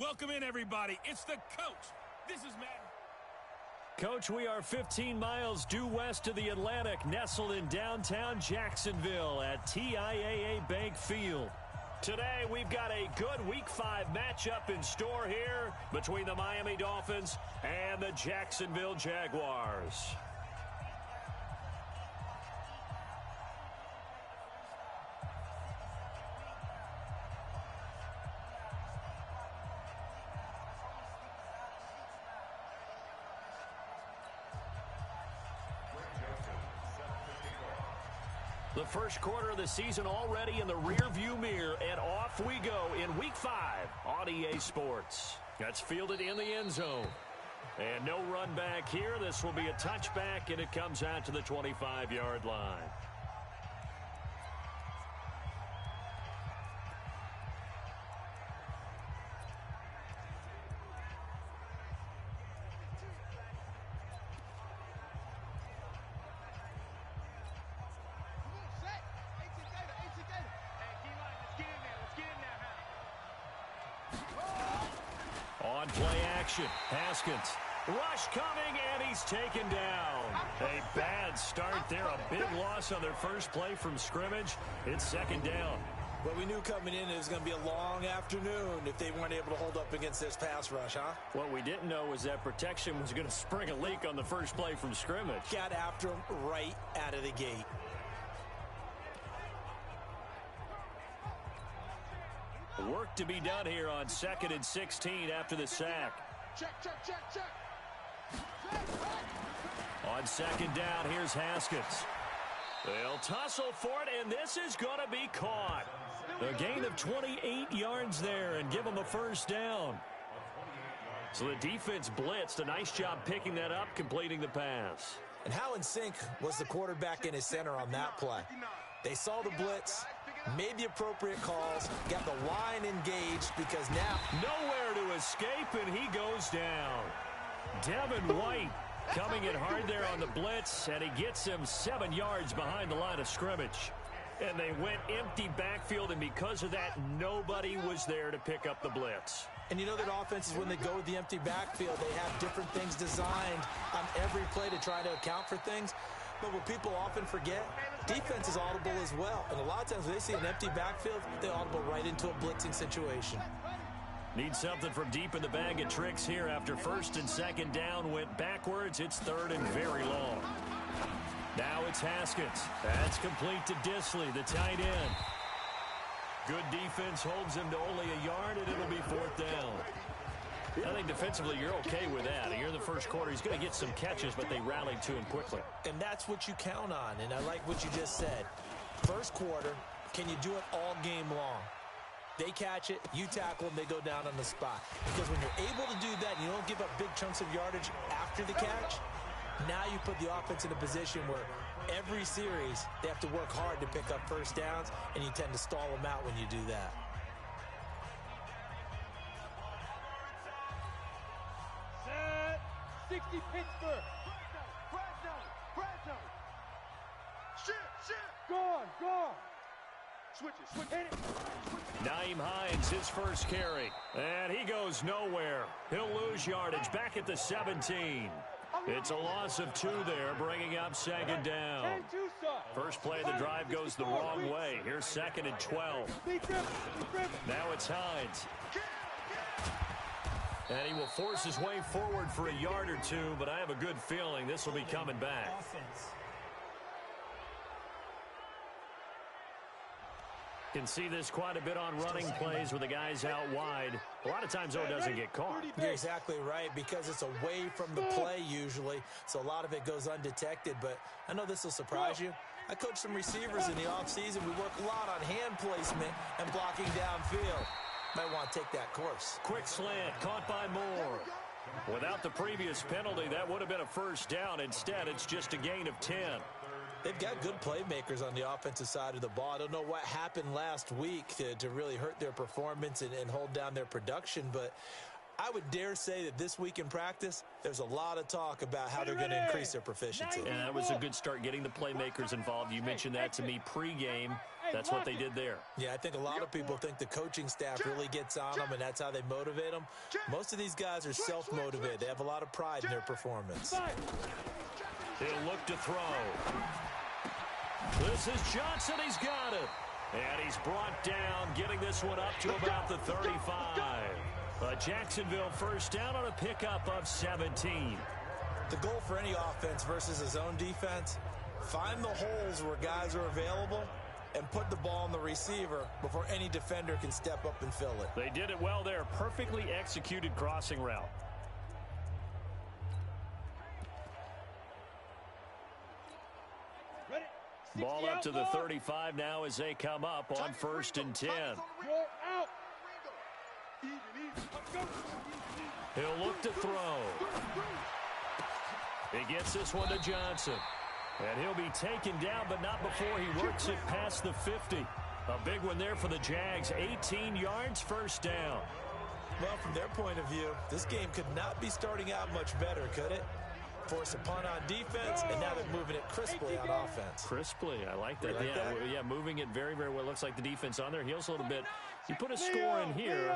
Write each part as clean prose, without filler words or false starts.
Welcome in, everybody. It's the coach. This is Matt. Coach, we are 15 miles due west of the Atlantic, nestled in downtown Jacksonville at TIAA Bank Field. Today, we've got a good Week 5 matchup in store here between the Miami Dolphins and the Jacksonville Jaguars. The first quarter of the season already in the rearview mirror, and off we go in Week 5 on EA Sports. That's fielded in the end zone. And no run back here. This will be a touchback, and it comes out to the 25-yard line. On play action, Haskins. Rush coming, and he's taken down. A bad start there, a big loss on their first play from scrimmage. It's second down. Well, we knew coming in it was going to be a long afternoon if they weren't able to hold up against this pass rush, huh? What we didn't know was that protection was going to spring a leak on the first play from scrimmage. Got after him right out of the gate. Work to be done here on 2nd and 16 after the sack. Check. On second down, here's Haskins. They'll tussle for it, and this is going to be caught. A gain of 28 yards there and give them a first down. So the defense blitzed. A nice job picking that up, completing the pass. And how in sync was the quarterback and his center on that play? They saw the blitz, made the appropriate calls, got the line engaged because now nowhere to escape, and he goes down. Devin White coming in hard there on the blitz, and he gets him 7 yards behind the line of scrimmage. And they went empty backfield, and because of that, nobody was there to pick up the blitz. And you know that offenses, when they go with the empty backfield, they have different things designed on every play to try to account for things. But what people often forget, defense is audible as well. And a lot of times when they see an empty backfield, they audible right into a blitzing situation. Need something from deep in the bag of tricks here after first and second down went backwards. It's third and very long. Now it's Haskins. That's complete to Disley, the tight end. Good defense holds him to only a yard, and it'll be fourth down. I think defensively you're okay with that. Here in the first quarter, he's going to get some catches, but they rallied to him quickly. And that's what you count on, and I like what you just said. First quarter, can you do it all game long? They catch it, you tackle them, they go down on the spot. Because when you're able to do that and you don't give up big chunks of yardage after the catch, now you put the offense in a position where every series they have to work hard to pick up first downs, and you tend to stall them out when you do that. Set. 60 Pittsburgh. Brad zone. Shit. Gone. Switch it. Hit it. Naeem Hines, his first carry. And he goes nowhere. He'll lose yardage back at the 17. It's a loss of 2 there, bringing up second down. First play of the drive goes the wrong way. Here's 2nd and 12. Now it's Hines. And he will force his way forward for a yard or 2, but I have a good feeling this will be coming back. Can see this quite a bit on running plays with the guys out wide. A lot of times, though, it doesn't get caught. You're exactly right, because it's away from the play usually, so a lot of it goes undetected. But I know this will surprise you. I coach some receivers in the offseason. We work a lot on hand placement and blocking downfield. Might want to take that course. Quick slant, caught by Moore. Without the previous penalty, that would have been a first down. Instead, it's just a gain of 10. They've got good playmakers on the offensive side of the ball. I don't know what happened last week to really hurt their performance and hold down their production, but I would dare say that this week in practice, there's a lot of talk about how they're going to increase their proficiency. And that was a good start getting the playmakers involved. You mentioned that to me pregame. That's what they did there. Yeah, I think a lot of people think the coaching staff really gets on them, and that's how they motivate them. Most of these guys are self-motivated. They have a lot of pride in their performance. He'll look to throw. This is Johnson. He's got it. And he's brought down, getting this one up to about the 35. A Jacksonville first down on a pickup of 17. The goal for any offense versus a zone defense, find the holes where guys are available and put the ball on the receiver before any defender can step up and fill it. They did it well there. Perfectly executed crossing route. Ball up to the 35 now as they come up on 1st and 10. He'll look to throw. He gets this one to Johnson. And he'll be taken down, but not before he works it past the 50. A big one there for the Jags. 18 yards, first down. Well, from their point of view, this game could not be starting out much better, could it? Force a punt on defense, and now they're moving it crisply on offense. Crisply, I like that. Like that? Yeah, moving it very, very well. Looks like the defense on their heels a little bit. You put a score in here,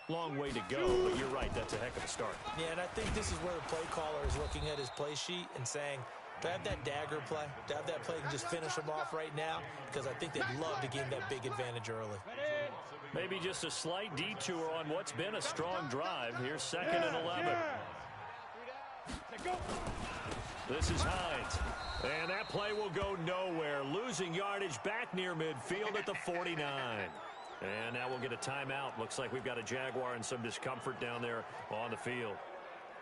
long way to go, but you're right, that's a heck of a start. Yeah, and I think this is where the play caller is looking at his play sheet and saying, do I have that dagger play? Do I have that play and just finish them off right now? Because I think they'd love to gain that big advantage early. Maybe just a slight detour on what's been a strong drive. Here's 2nd and 11. This is Hines. And that play will go nowhere. Losing yardage back near midfield at the 49. And now we'll get a timeout. Looks like we've got a Jaguar and some discomfort down there on the field.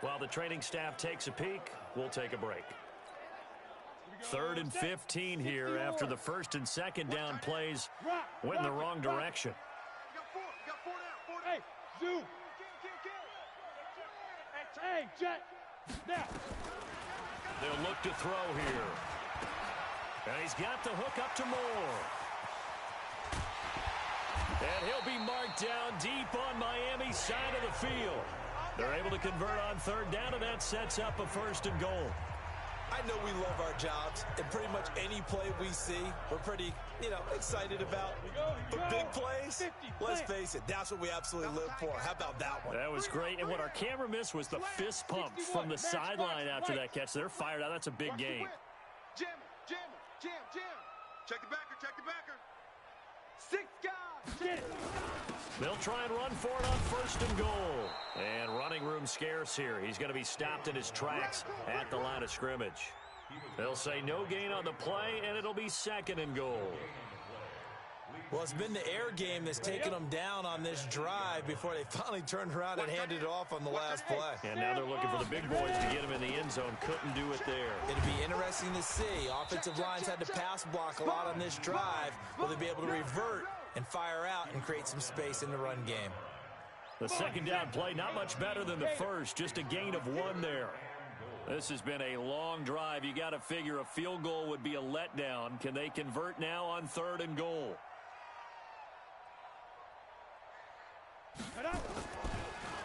While the training staff takes a peek, we'll take a break. 3rd and 15 here after the 1st and 2nd down plays went in the wrong direction. Hey, Zoo. Hey, Jet. Now. They'll look to throw here. And he's got the hook up to Moore. And he'll be marked down deep on Miami's side of the field. They're able to convert on 3rd down, and that sets up a 1st and goal. I know we love our jobs, and pretty much any play we see, we're pretty, excited about. But big plays, let's face it, that's what we absolutely live for. How about that one? That was great, and what our camera missed was the fist pump from the sideline after that catch. They're fired out. That's a big game. Jam. Check the backer. 6 guys. Get it. They'll try and run for it on 1st and goal. And running room scarce here. He's going to be stopped in his tracks at the line of scrimmage. They'll say no gain on the play, and it'll be 2nd and goal. Well, it's been the air game that's taken them down on this drive before they finally turned around and handed it off on the last play. And now they're looking for the big boys to get him in the end zone. Couldn't do it there. It'd be interesting to see. Offensive lines had to pass block a lot on this drive. Will they be able to revert and fire out and create some space in the run game? The 2nd down play, not much better than the first. Just a gain of 1 there. This has been a long drive. You got to figure a field goal would be a letdown. Can they convert now on 3rd and goal?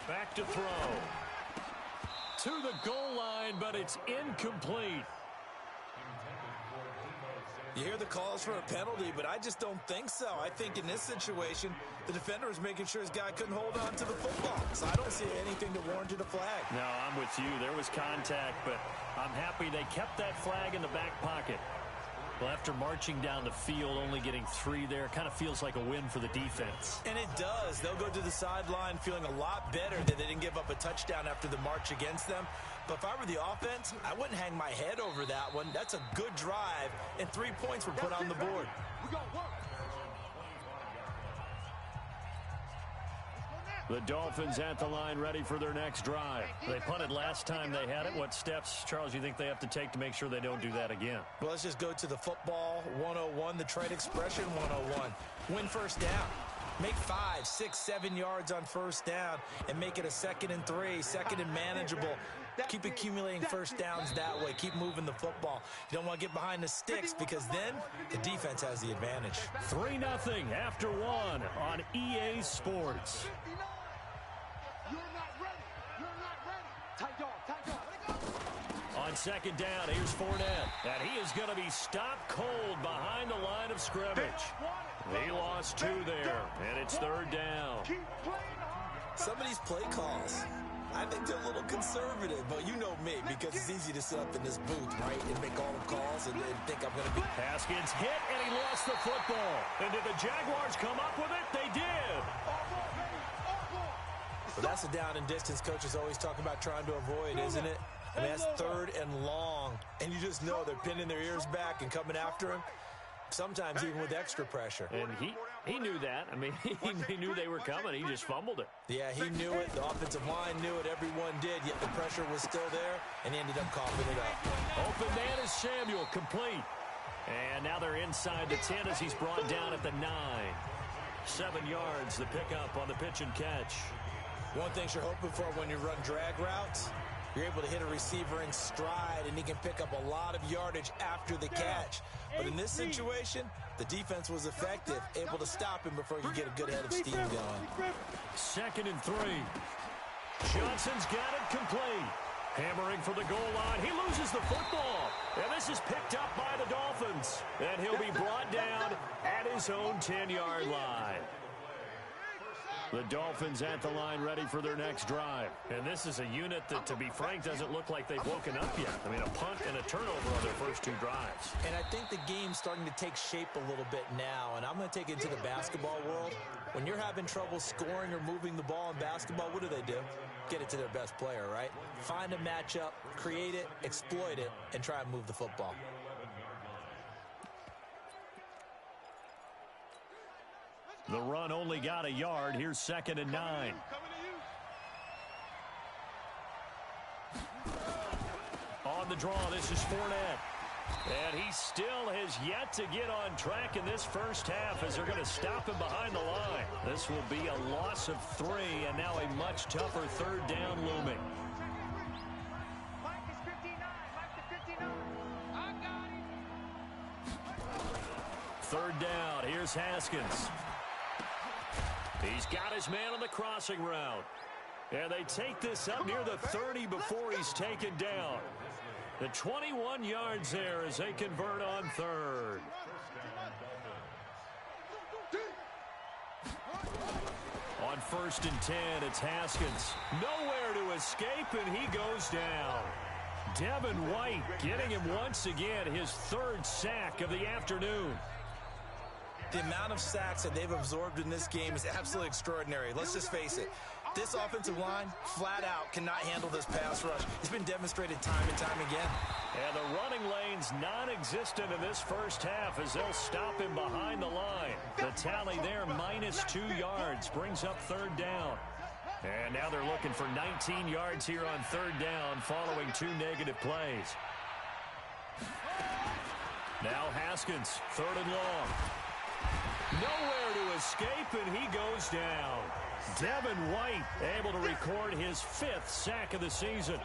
Back to throw. To the goal line, but it's incomplete. You hear the calls for a penalty, but I just don't think so. I think in this situation, the defender was making sure his guy couldn't hold on to the football. So I don't see anything to warrant a flag. No, I'm with you. There was contact, but I'm happy they kept that flag in the back pocket. Well, after marching down the field, only getting 3 there, kind of feels like a win for the defense. And it does. They'll go to the sideline feeling a lot better that they didn't give up a touchdown after the march against them. But if I were the offense, I wouldn't hang my head over that one. That's a good drive, and 3 points were put on the board. The Dolphins at the line ready for their next drive. They punted last time they had it. What steps, Charles, you think they have to take to make sure they don't do that again? Well, let's just go to the football 101, the trade expression 101. Win 1st down. Make 5, 6, 7 yards on 1st down and make it a 2nd and 3, 2nd and manageable. Keep accumulating 1st downs that way. Keep moving the football. You don't want to get behind the sticks because then the defense has the advantage. 3-0 after 1 on EA Sports. On 2nd down, here's Fournette. And he is going to be stopped cold behind the line of scrimmage. He lost 2 there, and it's 3rd down. Some of these play calls, I think they're a little conservative, but you know me, because it's easy to sit up in this booth, right, and make all the calls and think I'm going to be... Haskins hit, and he lost the football. And did the Jaguars come up with it? They did. Well, that's a down and distance coaches always talk about trying to avoid, isn't it? I mean, that's 3rd and long, and you just know they're pinning their ears back and coming after him, sometimes even with extra pressure. And he knew that. I mean, he knew they were coming. He just fumbled it. Yeah, he knew it. The offensive line knew it. Everyone did, yet the pressure was still there, and he ended up coughing it up. Open man is Samuel, complete. And now they're inside the 10 as he's brought down at the 9. 7 yards, the pickup on the pitch and catch. One thing you're hoping for when you run drag routes, you're able to hit a receiver in stride, and he can pick up a lot of yardage after the catch. But in this situation, the defense was effective, able to stop him before he could get a good head of steam going. 2nd and 3. Johnson's got it complete. Hammering for the goal line. He loses the football. And this is picked up by the Dolphins. And he'll be brought down at his own 10-yard line. The Dolphins at the line ready for their next drive. And this is a unit that, to be frank, doesn't look like they've woken up yet. I mean, a punt and a turnover on their first 2 drives. And I think the game's starting to take shape a little bit now, and I'm going to take it to the basketball world. When you're having trouble scoring or moving the ball in basketball, what do? Get it to their best player, right? Find a matchup, create it, exploit it, and try and move the football. The run only got a yard. Here's 2nd and 9. On the draw, this is Fournette. And he still has yet to get on track in this first half as they're going to stop him behind the line. This will be a loss of 3, and now a much tougher 3rd down looming. Mike is 59. Mike is 59. I got him. 3rd down. Here's Haskins. He's got his man on the crossing route. And they take this up near the 30 before he's taken down. The 21 yards there as they convert on 3rd. On 1st and 10, it's Haskins. Nowhere to escape, and he goes down. Devin White getting him once again, his 3rd sack of the afternoon. The amount of sacks that they've absorbed in this game is absolutely extraordinary. Let's just face it. This offensive line, flat out, cannot handle this pass rush. It's been demonstrated time and time again. And the running lane's non-existent in this first half as they'll stop him behind the line. The tally there, -2 yards, brings up 3rd down. And now they're looking for 19 yards here on 3rd down following 2 negative plays. Now Haskins, 3rd and long. Nowhere to escape, and he goes down. Devin White able to record his 5th sack of the season.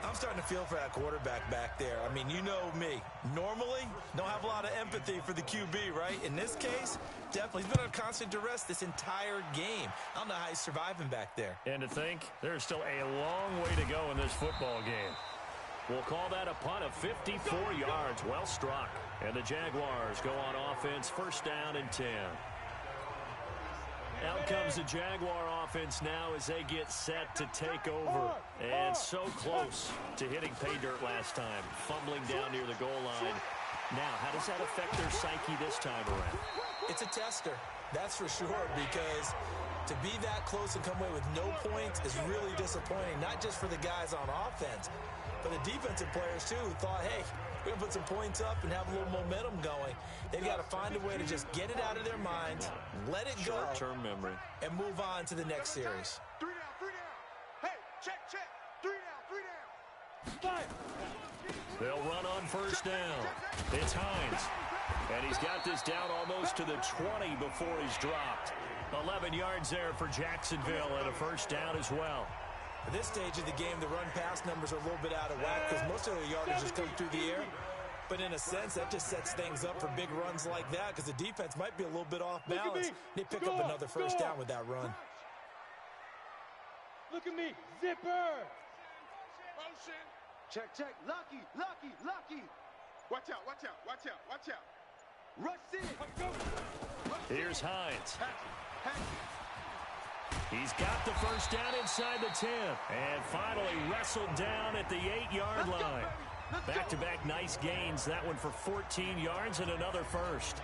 I'm starting to feel for that quarterback back there. I mean, you know me. Normally, don't have a lot of empathy for the QB, right? In this case, definitely. He's been on constant duress this entire game. I don't know how he's surviving back there. And to think, there's still a long way to go in this football game. We'll call that a punt of 54 yards. Well struck. And the Jaguars go on offense, 1st down and 10. Out comes the Jaguar offense now as they get set to take over. And so close to hitting pay dirt last time. Fumbling down near the goal line. Now, how does that affect their psyche this time around? It's a tester, that's for sure, because to be that close and come away with no points is really disappointing, not just for the guys on offense, but the defensive players, too, who thought, hey, we're going to put some points up and have a little momentum going. They've got to find a way to just get it out of their minds, let it go, short-term memory, and move on to the next series. 3 down, 3 down. Hey, check. 3 down, 3 down. 5. They'll run on 1st down. It's Hines. And he's got this down almost to the 20 before he's dropped. 11 yards there for Jacksonville and a 1st down as well. At this stage of the game, the run-pass numbers are a little bit out of whack because most of the yardage is coming through the air. But in a sense, that just sets things up for big runs like that because the defense might be a little bit off balance. They pick up another 1st down with that run. Look at me. Zipper. Motion. Check. Lucky. Watch out. Rush in. Here's Hines. He's got the first down inside the 10. And finally wrestled down at the 8-yard line. Back-to-back nice gains. That one for 14 yards and another first.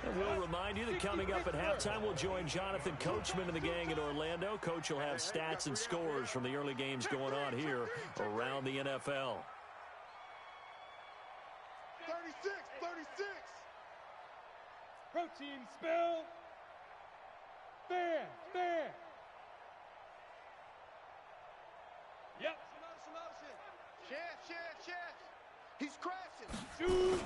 And we'll remind you that coming up at halftime, we'll join Jonathan Coachman and the gang in Orlando. Coach will have stats and scores from the early games going on here around the NFL. 36, 36. Protein spill. Fair. Yep. Motion. Chance. He's crashing. Shoot.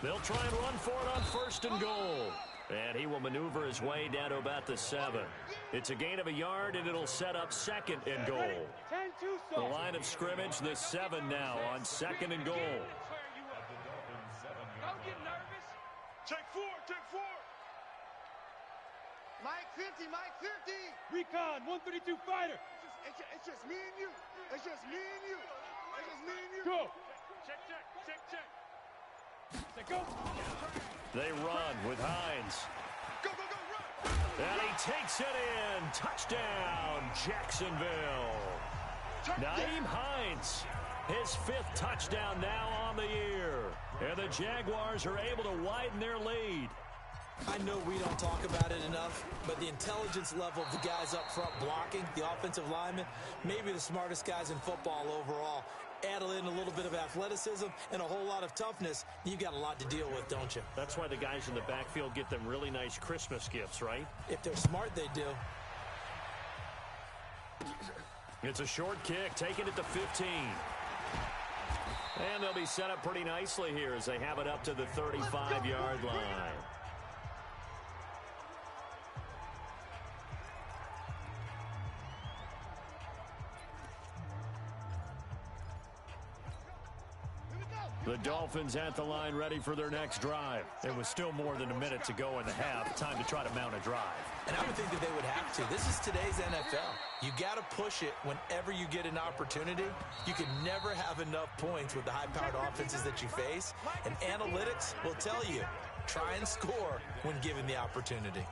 They'll try and run for it on first and goal. And he will maneuver his way down to about the 7. It's a gain of a yard, and it'll set up second and goal. 10-2 The line of scrimmage, the 7 now on second and goal. Don't get nervous. Take four. Mike 50. Recon 132 fighter. It's just me and you. Go. Check. Say go. They run with Hines. Go, run. And he takes it in. Touchdown, Jacksonville. Naeem Hines, his 5th touchdown now on the year. And the Jaguars are able to widen their lead. I know we don't talk about it enough, but the intelligence level of the guys up front blocking, the offensive linemen, maybe the smartest guys in football overall. Add in a little bit of athleticism and a whole lot of toughness, you got a lot to deal with, don't you? That's why the guys in the backfield get them really nice Christmas gifts, right? If they're smart, they do. It's a short kick, taking it to 15. And they'll be set up pretty nicely here as they have it up to the 35-yard line. The Dolphins at the line ready for their next drive. It was still more than a minute to go in the half. Time to try to mount a drive. And I would think that they would have to. This is today's NFL. You got to push it whenever you get an opportunity. You can never have enough points with the high-powered offenses that you face. And analytics will tell you, try and score when given the opportunity.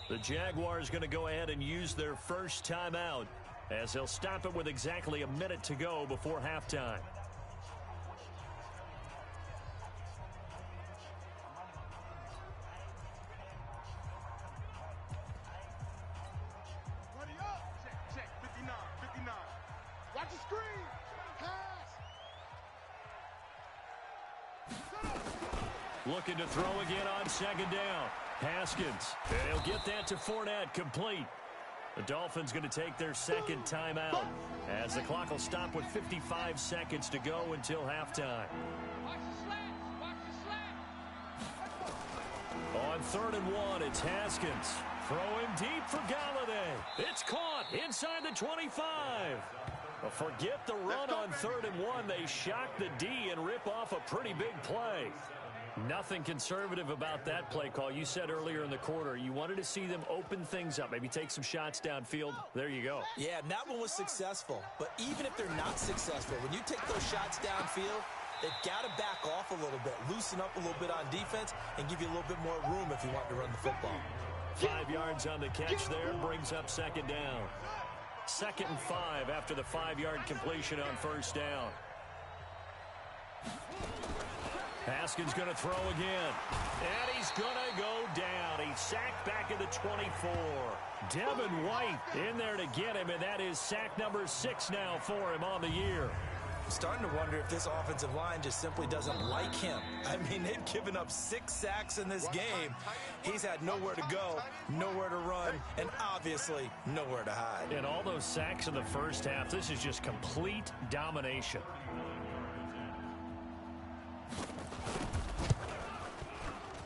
The Jaguars going to go ahead and use their first timeout as they'll stop it with exactly a minute to go before halftime. Buddy up. Check. 59. Watch the screen. Pass. Looking to throw again on second down. Haskins, and he'll get that to Fournette, complete. The Dolphins going to take their second timeout as the clock will stop with 55 seconds to go until halftime. Watch the slats. On 3rd and 1, it's Haskins. Throwing deep for Galladay. It's caught inside the 25. Well, forget the run on 3rd and 1. They shock the D and rip off a pretty big play. Nothing conservative about that play call. You said earlier in the quarter you wanted to see them open things up, maybe take some shots downfield. There you go. Yeah, and that one was successful. But even if they're not successful, when you take those shots downfield, they've got to back off a little bit, loosen up a little bit on defense, and give you a little bit more room if you want to run the football. 5 yards on the catch there, brings up second down. 2nd and 5 after the 5-yard completion on first down. Haskins going to throw again. And he's going to go down. He's sacked back at the 24. Devin White in there to get him, and that is sack number 6 now for him on the year. I'm starting to wonder if this offensive line just simply doesn't like him. I mean, they've given up 6 sacks in this game. He's had nowhere to go, nowhere to run, and obviously nowhere to hide. And all those sacks in the first half, this is just complete domination.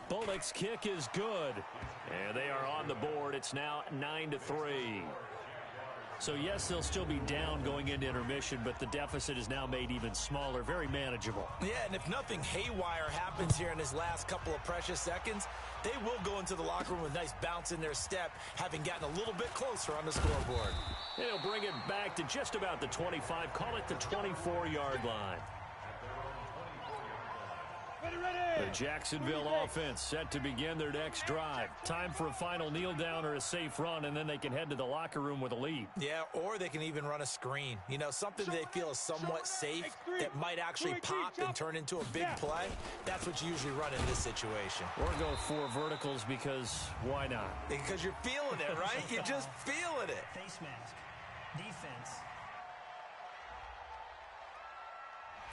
Bullock's kick is good. And they are on the board. It's now 9-3. So, yes, they'll still be down going into intermission, but the deficit is now made even smaller, very manageable. Yeah, and if nothing haywire happens here in his last couple of precious seconds, they will go into the locker room with a nice bounce in their step, having gotten a little bit closer on the scoreboard. He'll bring it back to just about the 25, call it the 24-yard line. The Jacksonville offense set to begin their next drive. Time for a final kneel down or a safe run, and then they can head to the locker room with a lead. Yeah, or they can even run a screen. You know, something they feel is somewhat safe that might actually pop and turn into a big play. That's what you usually run in this situation. Or go 4 verticals because why not? Because you're feeling it, right? You're just feeling it. Face mask. Defense.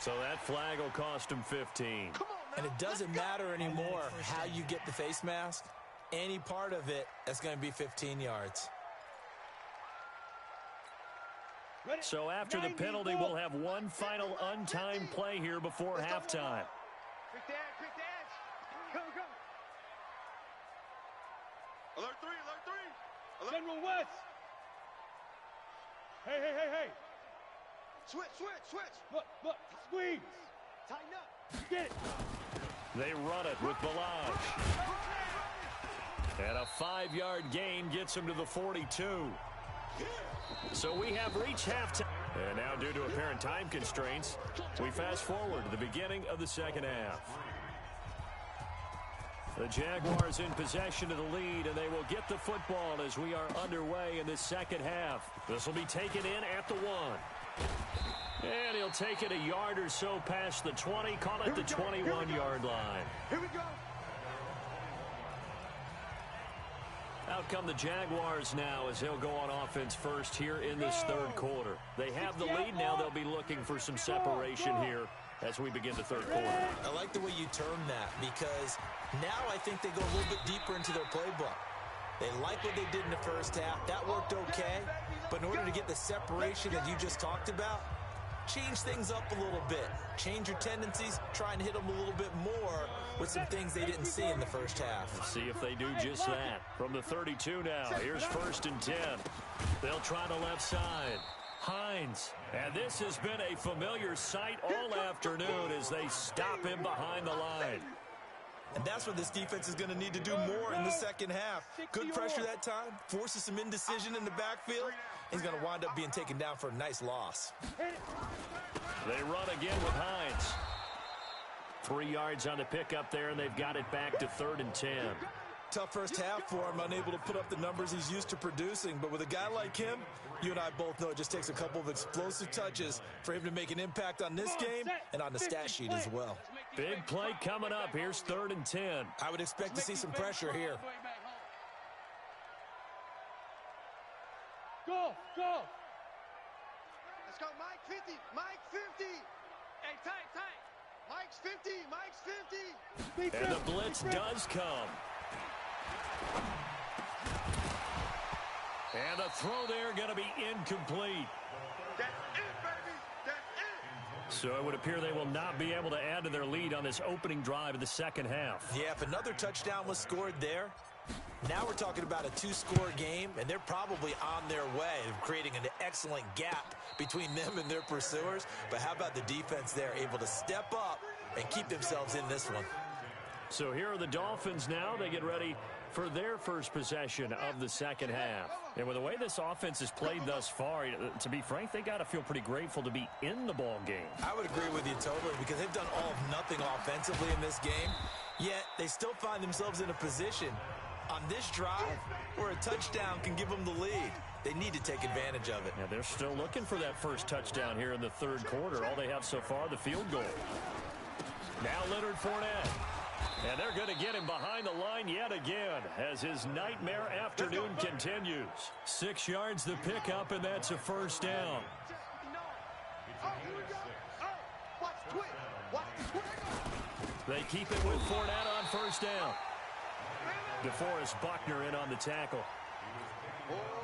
So that flag will cost him 15. And it doesn't matter anymore how you get the face mask. Any part of it, that's going to be 15 yards. So after the penalty, we'll have one final untimed play here before halftime. Quick dance. Go. Alert 3. Alert. General West. Hey. Switch. Look. Squeeze. Tighten up. Get it. They run it with Balaj. And a 5-yard gain gets him to the 42. So we have reached halftime. And now, due to apparent time constraints, we fast forward to the beginning of the second half. The Jaguars in possession of the lead, and they will get the football as we are underway in the second half. This will be taken in at the 1. And he'll take it a yard or so past the 20, call it the 21-yard line. Here we go. Out come the Jaguars now as they'll go on offense first here in this third quarter. They have the lead now. They'll be looking for some separation here as we begin the third quarter. I like the way you term that because now I think they go a little bit deeper into their playbook. They like what they did in the first half. That worked okay. But in order to get the separation that you just talked about, change things up a little bit. Change your tendencies. Try and hit them a little bit more with some things they didn't see in the first half. Let's see if they do just that. From the 32 now, here's 1st and 10. They'll try the left side. Hines. And this has been a familiar sight all afternoon as they stop him behind the line. And that's what this defense is going to need to do more in the second half. Good pressure that time. Forces some indecision in the backfield. He's going to wind up being taken down for a nice loss. They run again with Hines. 3 yards on the pickup there, and they've got it back to 3rd and 10. Tough first half for him, unable to put up the numbers he's used to producing. But with a guy like him, you and I both know it just takes a couple of explosive touches for him to make an impact on this game and on the stat sheet as well. Big play coming up. Here's 3rd and 10. I would expect to see some pressure here. Go. Let's go, Mike 50. Hey, tight. Mike's 50. And the blitz does come. And the throw there going to be incomplete. That's it, baby. That's it. So it would appear they will not be able to add to their lead on this opening drive of the second half. Yeah, if another touchdown was scored there, now we're talking about a 2-score game, and they're probably on their way of creating an excellent gap between them and their pursuers. But how about the defense there, able to step up and keep themselves in this one? So here are the Dolphins now. They get ready for their first possession of the second half. And with the way this offense has played thus far, to be frank, they got to feel pretty grateful to be in the ball game. I would agree with you totally because they've done all of nothing offensively in this game, yet they still find themselves in a position on this drive where a touchdown can give them the lead. They need to take advantage of it. Yeah, they're still looking for that first touchdown here in the third quarter. All they have so far, the field goal. Now Leonard Fournette. And they're going to get him behind the line yet again as his nightmare afternoon continues. 6 yards the pickup, and that's a first down. Oh, here we go. Oh, watch the twig. Watch the twig. They keep it with Fournette on first down. DeForest Buckner in on the tackle.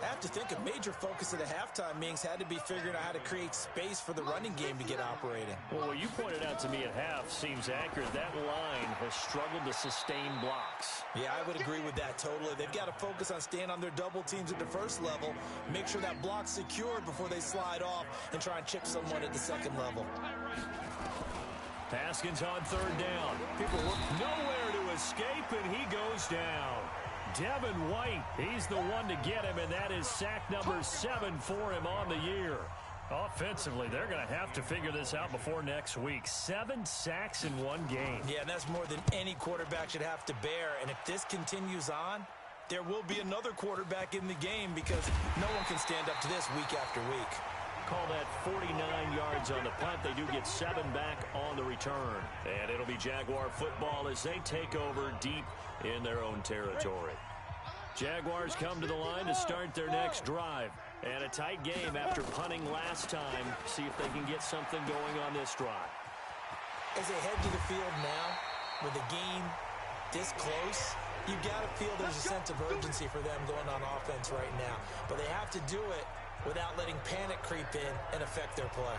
I have to think a major focus at the halftime meetings had to be figuring out how to create space for the running game to get operating. Well, what you pointed out to me at half seems accurate. That line has struggled to sustain blocks. Yeah, I would agree with that totally. They've got to focus on staying on their double teams at the first level, make sure that block's secure before they slide off and try and chip someone at the second level. Haskins on third down. People look nowhere to escape, and he goes down. Devin White, he's the one to get him, and that is sack number 7 for him on the year. Offensively, they're going to have to figure this out before next week. 7 sacks in one game. Yeah, and that's more than any quarterback should have to bear. And if this continues on, there will be another quarterback in the game because no one can stand up to this week after week. Call that 49 yards on the punt. They do get 7 back on the return. And it'll be Jaguar football as they take over deep in their own territory. Jaguars come to the line to start their next drive. And a tight game after punting last time. See if they can get something going on this drive. As they head to the field now, with the game this close, you've got to feel there's a sense of urgency for them going on offense right now. But they have to do it without letting panic creep in and affect their play.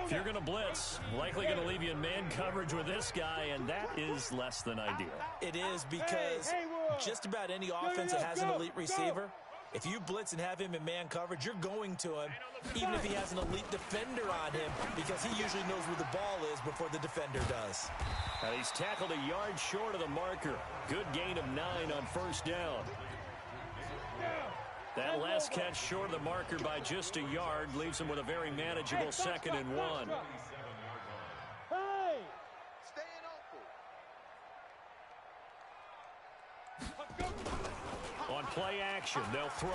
If you're going to blitz, likely going to leave you in man coverage with this guy, and that is less than ideal. It is because just about any offense that has an elite receiver, if you blitz and have him in man coverage, you're going to him, even if he has an elite defender on him, because he usually knows where the ball is before the defender does. And he's tackled a yard short of the marker. Good gain of 9 on first down. That last catch short of the marker by just a yard leaves him with a very manageable 2nd and 1. Hey! On play action, they'll throw.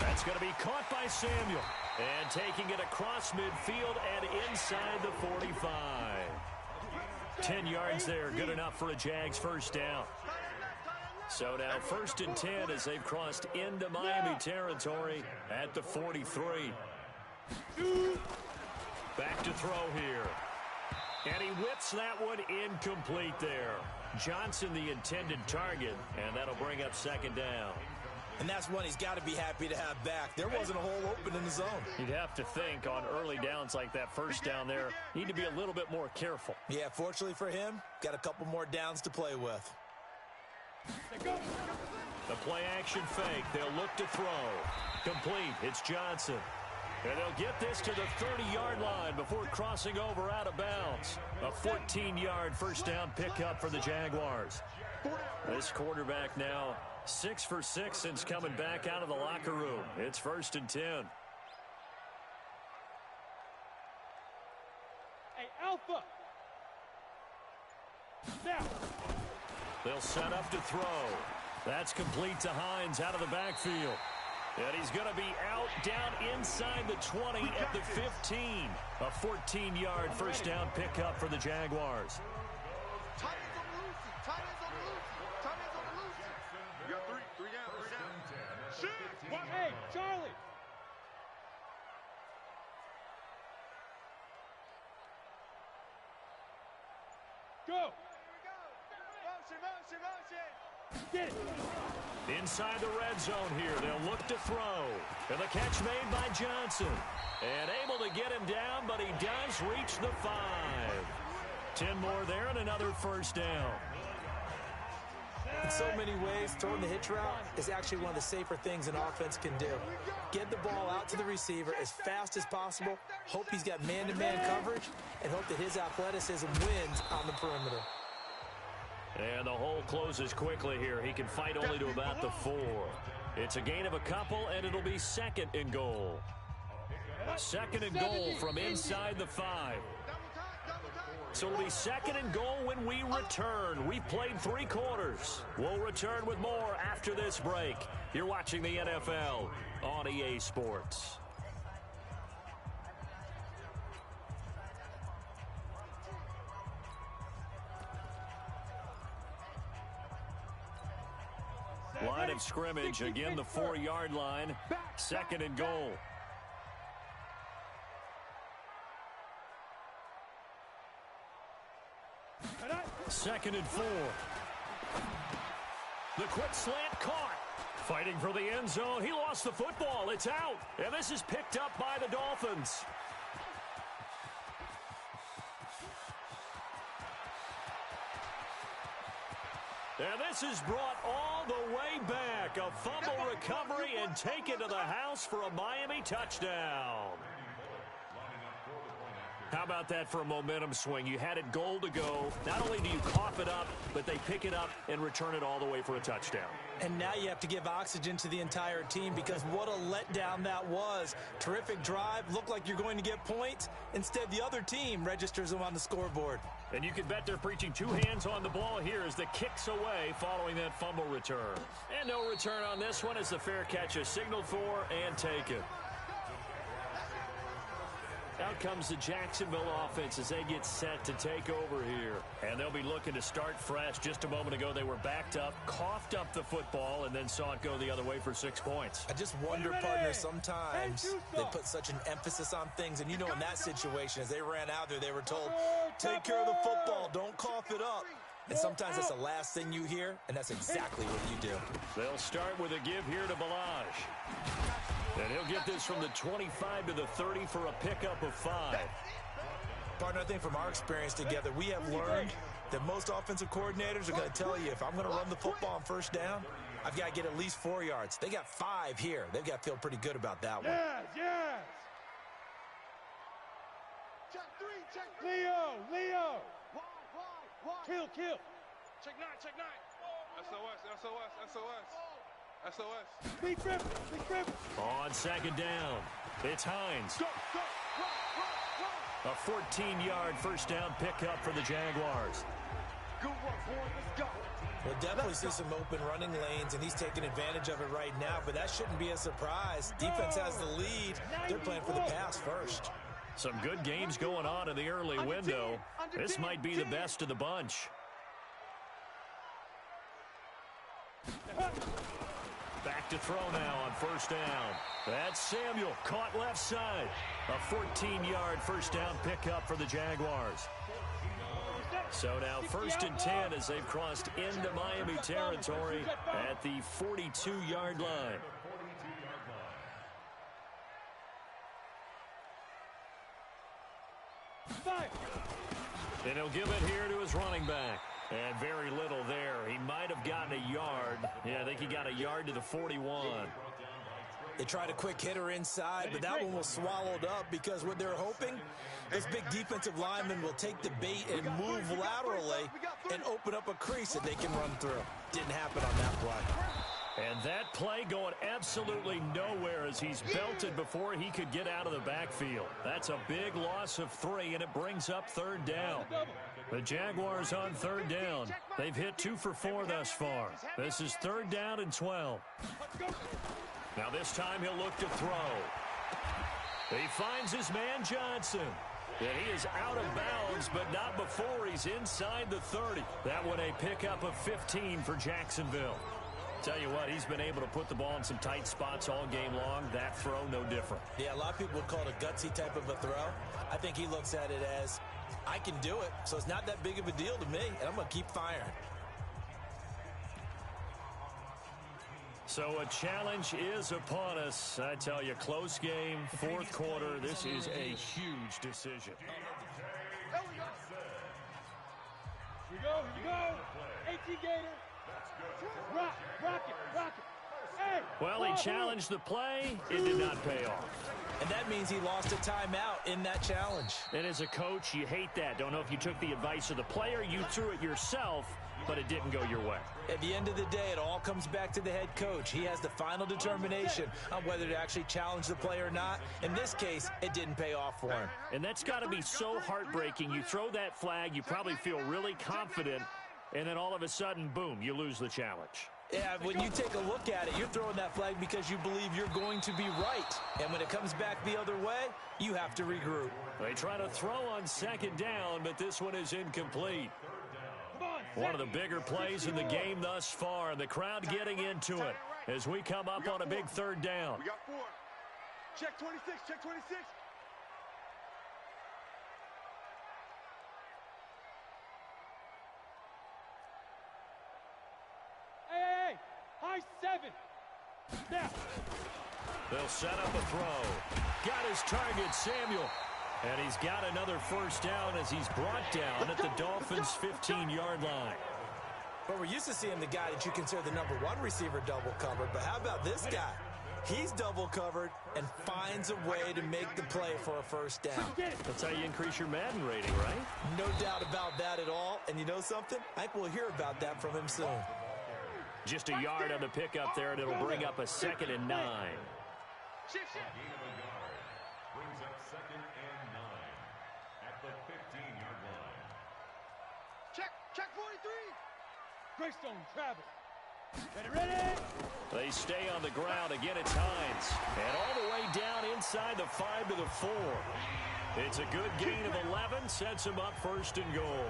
That's going to be caught by Samuel. And taking it across midfield and inside the 45. 10 yards there, good enough for a Jags first down. So now 1st and 10 as they've crossed into Miami territory at the 43. Back to throw here. And he whips that one incomplete there. Johnson the intended target, and that'll bring up 2nd down. And that's one he's got to be happy to have back. There wasn't a hole open in the zone. You'd have to think on early downs like that first down there, need to be a little bit more careful. Yeah, fortunately for him, got a couple more downs to play with. The play action fake. They'll look to throw. Complete. It's Johnson. And they'll get this to the 30-yard line before crossing over out of bounds. A 14-yard first down pickup for the Jaguars. This quarterback now 6 for 6 since coming back out of the locker room. It's 1st and 10. Hey, Alpha! Now! They'll set up to throw. That's complete to Hines out of the backfield. And he's going to be out down inside the 20 at the 15. A 14-yard first down pickup for the Jaguars. Tight ends on the loosey. Tight ends on the loosey. Tight ends on the loosey. You got three down. Shoot! What? Hey, Charlie! Go! Motion. Get it! Inside the red zone here, they'll look to throw. And the catch made by Johnson. And able to get him down, but he does reach the 5. 10 more there and another first down. In so many ways, throwing the hitch route is actually one of the safer things an offense can do. Get the ball out to the receiver as fast as possible, hope he's got man-to-man coverage, and hope that his athleticism wins on the perimeter. And the hole closes quickly here. He can fight only to about the 4. It's a gain of a couple, and it'll be 2nd and goal. 2nd and goal from inside the 5. So it'll be 2nd and goal when we return. We've played 3 quarters. We'll return with more after this break. You're watching the NFL on EA Sports. Line of scrimmage, again the 4-yard line. 2nd and goal. Second and 4. The quick slant caught. Fighting for the end zone. He lost the football. It's out. And this is picked up by the Dolphins. And this is brought all the way back. A fumble recovery and taken to the house for a Miami touchdown. How about that for a momentum swing? You had it goal to go. Not only do you cough it up, but they pick it up and return it all the way for a touchdown. And now you have to give oxygen to the entire team because what a letdown that was. Terrific drive. Looked like you're going to get points. Instead, the other team registers them on the scoreboard. And you can bet they're preaching two hands on the ball here as the kick's away following that fumble return. And no return on this one as the fair catch is signaled for and taken. Out comes the Jacksonville offense as they get set to take over here. And they'll be looking to start fresh. Just a moment ago, they were backed up, coughed up the football, and then saw it go the other way for 6 points. I just wonder, partner, sometimes they put such an emphasis on things. And you know, in that situation, as they ran out there, they were told, take care of the football, don't cough it up. And sometimes that's the last thing you hear, and that's exactly what you do. They'll start with a give here to Balaj. And he'll get this from the 25 to the 30 for a pickup of 5. Partner, I think from our experience together, we have learned that most offensive coordinators are going to tell you, if I'm going to run the football on first down, I've got to get at least 4 yards. They got 5 here. They've got to feel pretty good about that one. Yes. Check three. Leo. Wide. Kill. Check 9, check 9. SOS. Big rip. On second down, it's Hines. Go. A 14-yard first down pickup for the Jaguars. Good work, boy. Let's go. We'll definitely see some open running lanes, and he's taking advantage of it right now, but that shouldn't be a surprise. Defense has the lead. They're playing for the pass first. Some good games going on in the early window. This might be the best of the bunch. Back to throw now on first down. That's Samuel, caught left side. A 14-yard first down pickup for the Jaguars. So now 1st and 10 as they've crossed into Miami territory at the 42-yard line. And he'll give it here to his running back. And very little there. He might have gotten a yard. Yeah, I think he got a yard to the 41. They tried a quick hitter inside, but that one was swallowed up because what they're hoping, this big defensive lineman will take the bait and move laterally and open up a crease that they can run through. Didn't happen on that play. And that play going absolutely nowhere as he's belted before he could get out of the backfield. That's a big loss of 3, and it brings up 3rd down. The Jaguars on 3rd down. They've hit 2 for 4 thus far. This is 3rd down and 12. Now this time he'll look to throw. He finds his man Johnson. And he is out of bounds, but not before he's inside the 30. That one a pickup of 15 for Jacksonville. Tell you what, he's been able to put the ball in some tight spots all game long. That throw, no different. Yeah, a lot of people would call it a gutsy type of a throw. I think he looks at it as, I can do it, so it's not that big of a deal to me, and I'm going to keep firing. So a challenge is upon us. I tell you, close game, 4th quarter. This is a huge decision. Here you go. 18 Gator. Rock it. Hey. Well, he challenged the play. It did not pay off. And that means he lost a timeout in that challenge. And as a coach, you hate that. Don't know if you took the advice of the player, you threw it yourself, but it didn't go your way. At the end of the day, it all comes back to the head coach. He has the final determination on whether to actually challenge the play or not. In this case, it didn't pay off for him. And that's got to be so heartbreaking. You throw that flag, you probably feel really confident, and then all of a sudden, boom, you lose the challenge. Yeah, when you take a look at it, you're throwing that flag because you believe you're going to be right. And when it comes back the other way, you have to regroup. They try to throw on 2nd down, but this one is incomplete. One of the bigger plays in the game thus far. The crowd getting into it as we come up on a big 3rd down. We got 4. Check 26. Hey. High 7. Now. They'll set up a throw. Got his target, Samuel. And he's got another first down as he's brought down at the Dolphins' 15-yard line. Well, we're used to seeing the guy that you consider the number one receiver double covered, but how about this guy? He's double covered and finds a way to make the play for a first down. That's how you increase your Madden rating, right? No doubt about that at all. And you know something? I think we'll hear about that from him soon. Just a yard on the pickup there, and it'll bring up a 2nd and 9. Shift. Brings up 2nd and 9 at the 15-yard line. Check 43. Greystone, Travis. Ready? They stay on the ground. Again, it's Hines. And all the way down inside the 5 to the 4. It's a good gain of 11. Sets him up 1st and goal.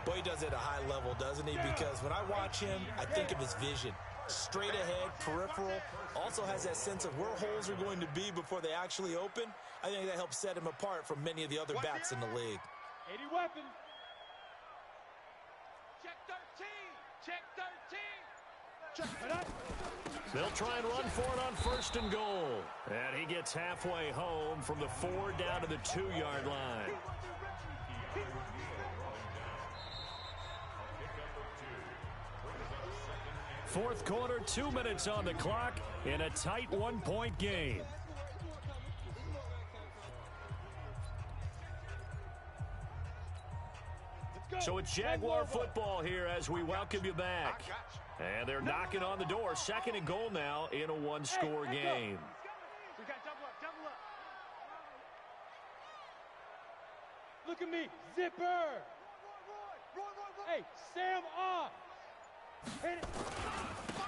Boy, he does it at a high level, doesn't he? Because when I watch him, I think of his vision. Straight ahead, peripheral. Also has that sense of where holes are going to be before they actually open. I think that helps set him apart from many of the other backs in the league. 80 weapons. Check 13. Check 13. They'll try and run for it on 1st and goal. And he gets halfway home from the 4 down to the 2-yard line. Fourth quarter, 2 minutes on the clock in a tight 1-point game. So it's Jaguar football here as we welcome you back. And they're knocking on the door. 2nd and goal now in a 1-score game. We got double up. Look at me. Zipper. Hey, Sam off. Hit it.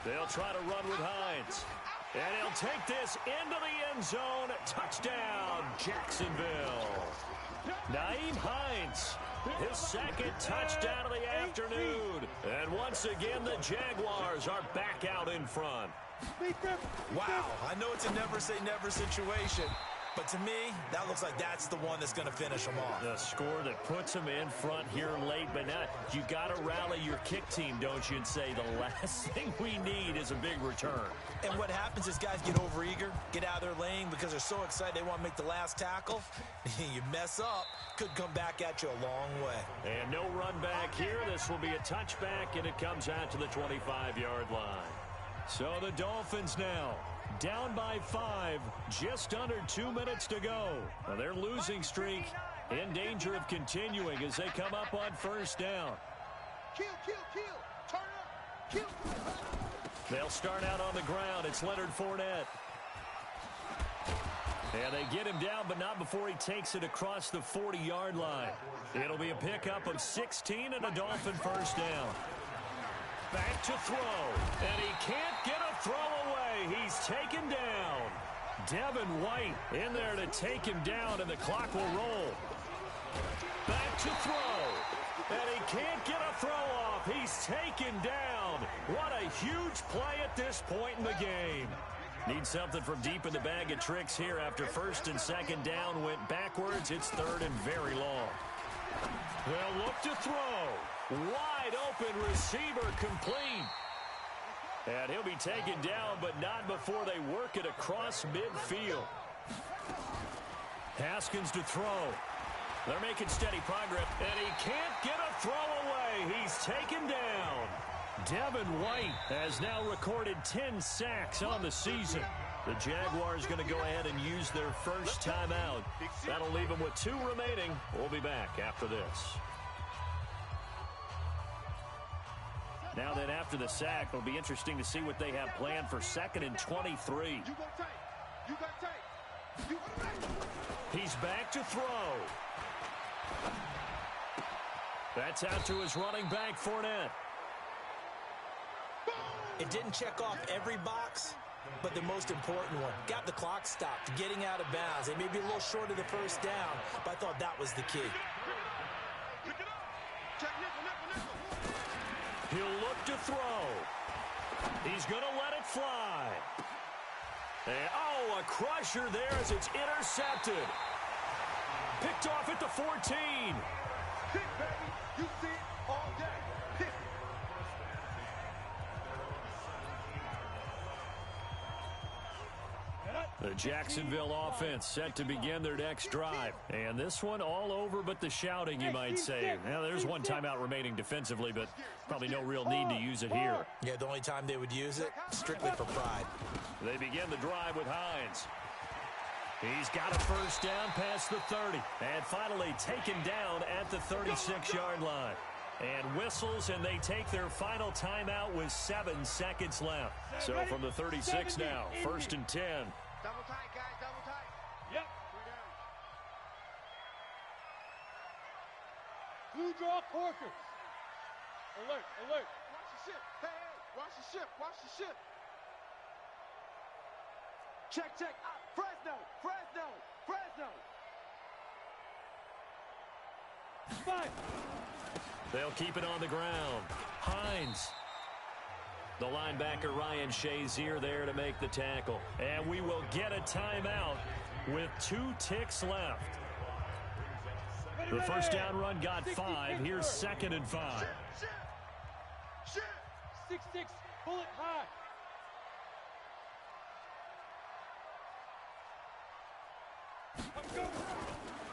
They'll try to run with Hines. And he'll take this into the end zone. Touchdown, Jacksonville. Nyheim Hines, his 2nd touchdown of the afternoon. And once again, the Jaguars are back out in front. Wow, I know it's a never-say-never situation, but to me, that looks like that's the one that's going to finish them off. The score that puts them in front here late, but now you got to rally your kick team, don't you, and say the last thing we need is a big return. And what happens is guys get overeager, get out of their lane because they're so excited they want to make the last tackle. You mess up, could come back at you a long way. And no run back here. This will be a touchback, and it comes out to the 25-yard line. So the Dolphins now down by 5, just under 2 minutes to go. Now their losing streak in danger of continuing as they come up on 1st down. Kill. Turn up. Kill. They'll start out on the ground. It's Leonard Fournette. And they get him down, but not before he takes it across the 40-yard line. It'll be a pickup of 16 and a Dolphin 1st down. Back to throw, and he can't get a throw away. He's taken down. Devin White in there to take him down, and the clock will roll. Back to throw, and he can't get a throw off. He's taken down. What a huge play at this point in the game. Need something from deep in the bag of tricks here after 1st and 2nd down went backwards. It's 3rd and very long. They'll look to throw. Wide open receiver complete. And he'll be taken down, but not before they work it across midfield. Haskins to throw. They're making steady progress, and he can't get a throw away. He's taken down. Devin White has now recorded 10 sacks on the season. The Jaguars going to go ahead and use their first timeout. That'll leave them with 2 remaining. We'll be back after this. Now then, after the sack, it'll be interesting to see what they have planned for 2nd and 23. He's back to throw. That's out to his running back, Fournette. It didn't check off every box, but the most important one. Got the clock stopped, getting out of bounds. They may be a little short of the 1st down, but I thought that was the key. He'll look to throw. He's going to let it fly. And, a crusher there as it's intercepted. Picked off at the 14. Pick, baby. You see it all day. Pick. The Jacksonville offense set to begin their next drive. And this one all over but the shouting, you might say. Now, there's one timeout remaining defensively, but probably no real need to use it here. Yeah, the only time they would use it, strictly for pride. They begin the drive with Hines. He's got a first down past the 30. And finally taken down at the 36-yard line. And whistles, and they take their final timeout with 7 seconds left. So from the 36 now, 1st and 10. Double tight, guys, double tight. Yep. 3 down. Blue draw Corkers. Alert, alert. Watch the ship. Hey, hey, watch the ship, watch the ship. Check, check. Fresno, Fresno, Fresno. 5. They'll keep it on the ground. Hines. The linebacker, Ryan Shazier, there to make the tackle. And we will get a timeout with 2 ticks left. The first down run got 5. Here's 2nd and 5. Ship. 6-6, bullet high.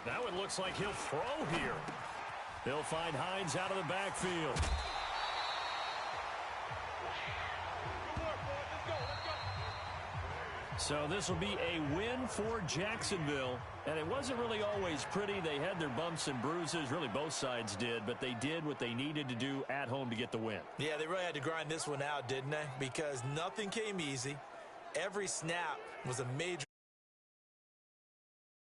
Now it looks like he'll throw here. They'll find Hines out of the backfield. So this will be a win for Jacksonville. And it wasn't really always pretty. They had their bumps and bruises. Really, both sides did. But they did what they needed to do at home to get the win. Yeah, they really had to grind this one out, didn't they? Because nothing came easy. Every snap was a major